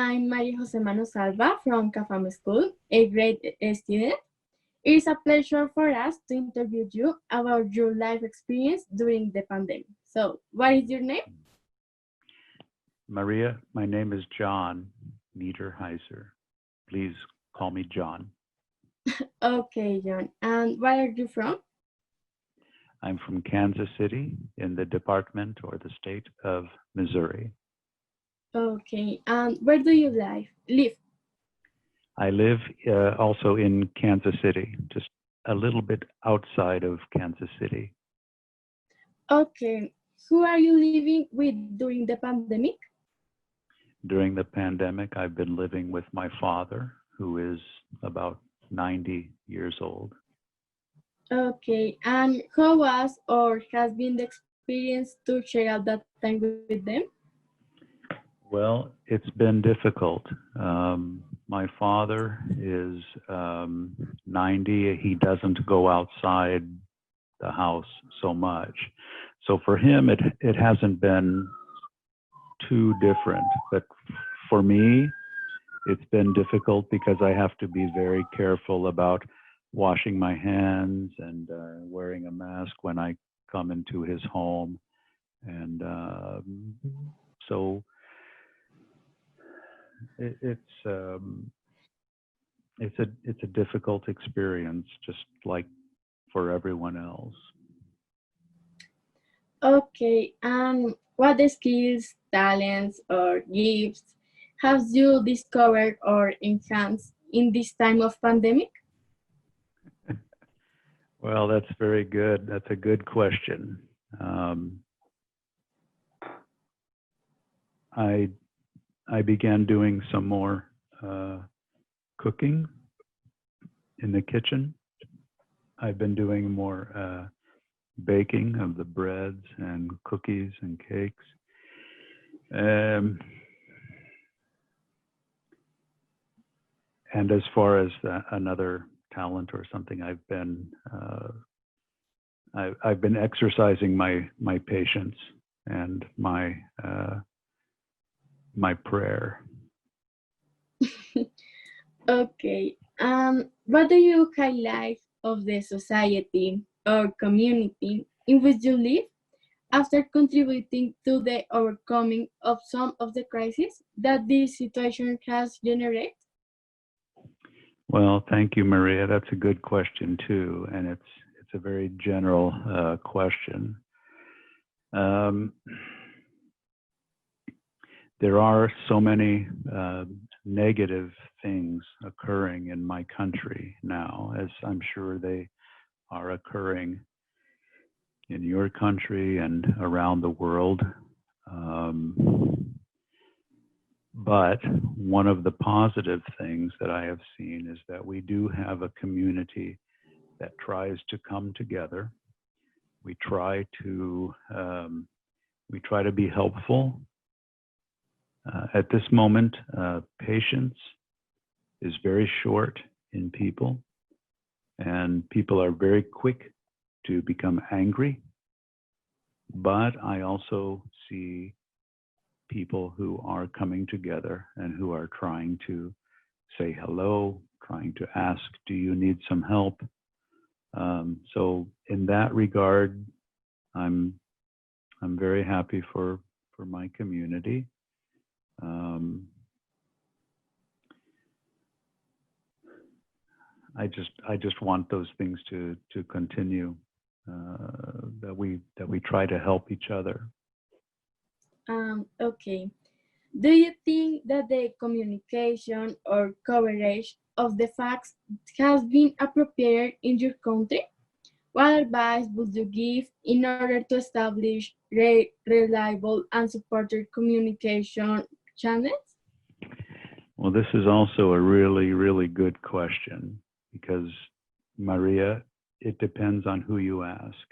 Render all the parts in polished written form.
I'm María José Manosalva from Cafam School, a grade student. It is a pleasure for us to interview you about your life experience during the pandemic. So, what is your name? Maria, my name is john.neiderhiser. Please call me John. Okay, John. And where are you from? I'm from Kansas City in the department or the state of Missouri. Okay, and where do you live? I live also in Kansas City, just a little bit outside of Kansas City. Okay, who are you living with during the pandemic? During the pandemic, I've been living with my father, who is about 90 years old. Okay, and how was or has been the experience to share all that time with them? Well, it's been difficult. My father is 90. He doesn't go outside the house so much. So for him, it hasn't been too different. But for me, it's been difficult because I have to be very careful about washing my hands and wearing a mask when I come into his home. And so it's a difficult experience, just like for everyone else. Okay, and what skills, talents, or gifts have you discovered or enhanced in this time of pandemic? Well, that's very good. That's a good question. I began doing some more cooking in the kitchen. I've been doing more baking of the breads and cookies and cakes. And as far as another talent or something, I've been exercising my patience and my prayer. Okay, what do you highlight of the society or community in which you live after contributing to the overcoming of some of the crises that this situation has generated? Well, thank you, Maria. That's a good question too, and it's a very general question. There are so many negative things occurring in my country now, as I'm sure they are occurring in your country and around the world. But one of the positive things that I have seen is that we do have a community that tries to come together. We try to be helpful. At this moment, patience is very short in people, and people are very quick to become angry. But I also see people who are coming together and who are trying to say hello, trying to ask, do you need some help? So in that regard, I'm very happy for my community. I just want those things to continue, that we try to help each other. Okay. Do you think that the communication or coverage of the facts has been appropriate in your country? What advice would you give in order to establish reliable and supported communication channels? Well, this is also a really, really good question because, Maria, it depends on who you ask.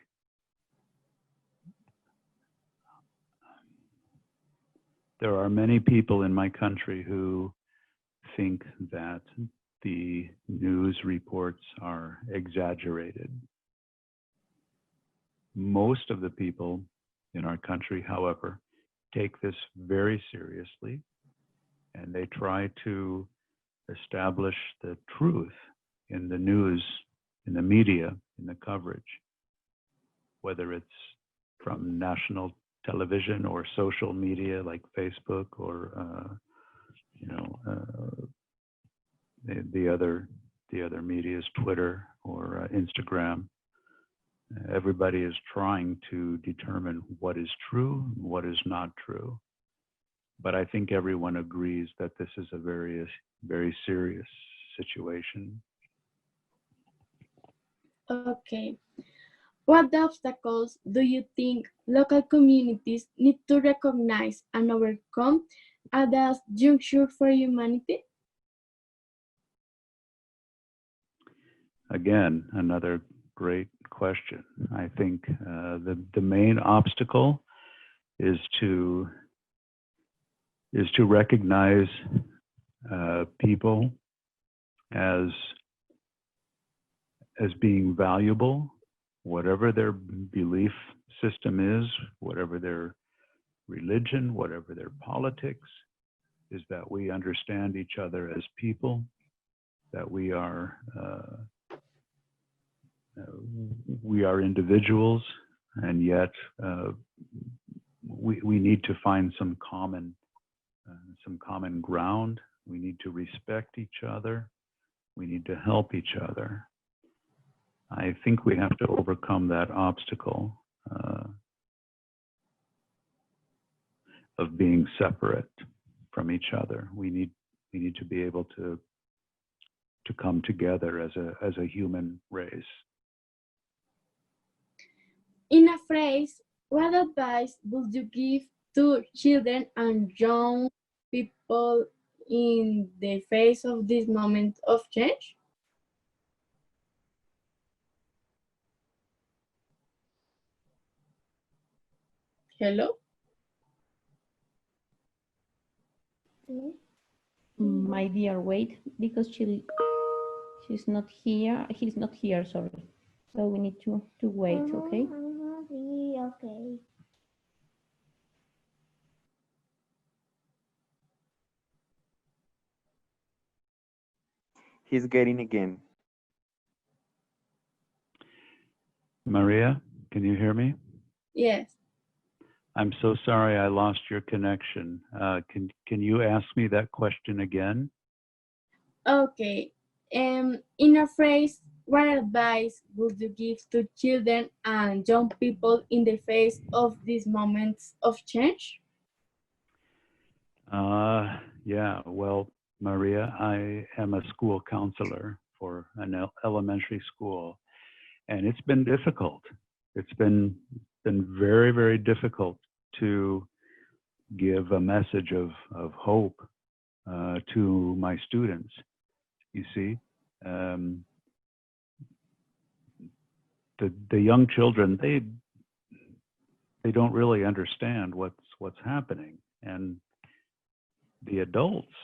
There are many people in my country who think that the news reports are exaggerated. Most of the people in our country, however, take this very seriously, and they try to establish the truth in the news, in the media, in the coverage, whether it's from national television or social media like Facebook or the other medias, Twitter or Instagram. Everybody is trying to determine what is true and what is not true. But I think everyone agrees that this is a very, very serious situation. Okay. What obstacles do you think local communities need to recognize and overcome at this juncture for humanity? Again, another great question. I think the main obstacle is to recognize people as being valuable, whatever their belief system is, whatever their religion, whatever their politics, is that we understand each other as people, that we are individuals, and yet we need to find some common ground. We need to respect each other. We need to help each other. I think we have to overcome that obstacle of being separate from each other. We need to be able to come together as a human race. In a phrase, what advice would you give to children and young people in the face of this moment of change? Hello? My dear, wait, because she's not here. He's not here, sorry. So we need to wait, okay? Okay. He's getting again. Maria, can you hear me? Yes. I'm so sorry I lost your connection. Can you ask me that question again? Okay. In a phrase, what advice would you give to children and young people in the face of these moments of change? Yeah, well, Maria, I am a school counselor for an elementary school, and it's been difficult. It's been very, very difficult to give a message of hope to my students. You see, the young children, they don't really understand what's happening, and the adults,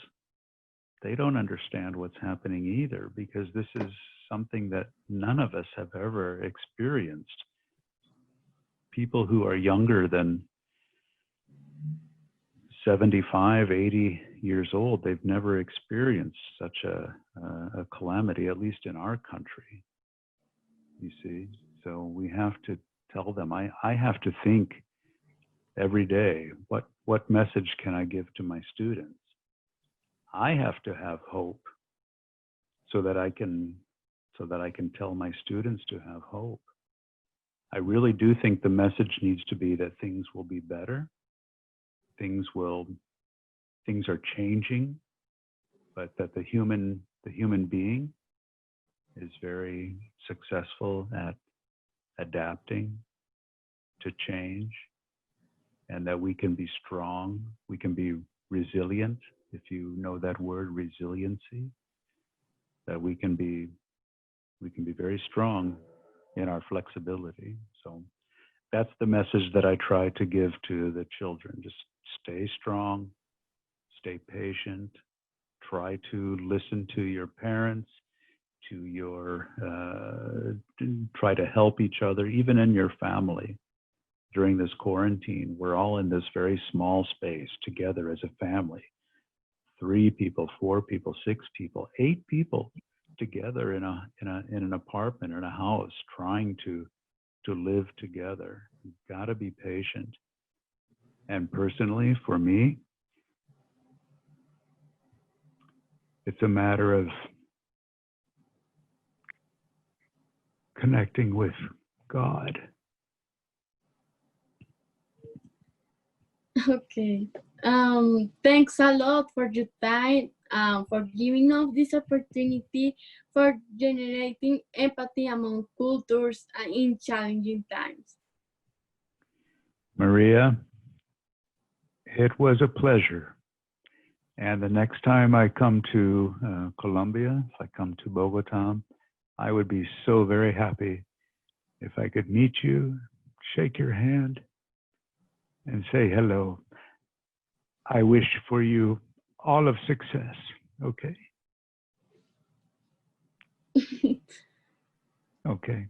they don't understand what's happening either, because this is something that none of us have ever experienced. People who are younger than 75, 80 years old, they've never experienced such a calamity, at least in our country, you see. So we have to tell them, I have to think every day, what message can I give to my students? I have to have hope so that I can tell my students to have hope. I really do think the message needs to be that things will be better. Things are changing, but that the human being is very successful at adapting to change, and that we can be strong, we can be resilient, if you know that word, resiliency, that we can be very strong in our flexibility. So that's the message that I try to give to the children. Just stay strong, stay patient, try to listen to your parents, try to help each other, even in your family. During this quarantine, we're all in this very small space together as a family. 3 people, 4 people, 6 people, 8 people together in an apartment, in a house, trying to live together. You've got to be patient. And personally, for me, it's a matter of connecting with God. Okay. Thanks a lot for your time, for giving us this opportunity, for generating empathy among cultures in challenging times. Maria, it was a pleasure. And the next time I come to Colombia, if I come to Bogota, I would be so very happy if I could meet you, shake your hand, and say hello. I wish for you all of success, okay? Okay.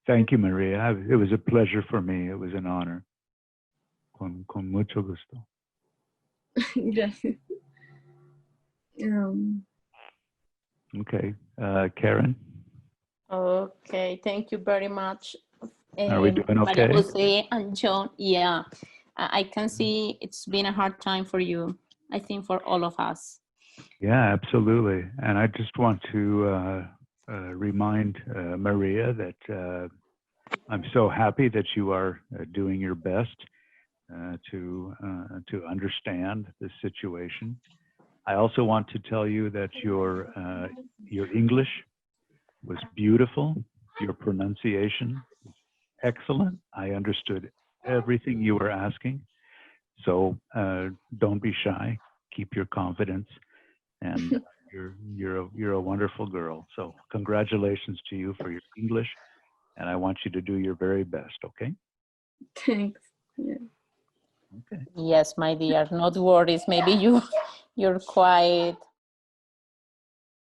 Thank you, Maria. It was a pleasure for me. It was an honor. Con mucho gusto. Gracias. Okay. Karen? Okay, thank you very much. Are we doing Maria okay? Jose and John, yeah. I can see it's been a hard time for you, I think for all of us. Yeah, absolutely. And I just want to remind Maria that I'm so happy that you are doing your best to understand this situation. I also want to tell you that your English was beautiful. Your pronunciation was excellent. I understood everything you were asking. So don't be shy. Keep your confidence, and you're a wonderful girl. So congratulations to you for your English, and I want you to do your very best. Okay. Thanks. Yeah. Okay. Yes, my dear, not worries. Maybe you're quite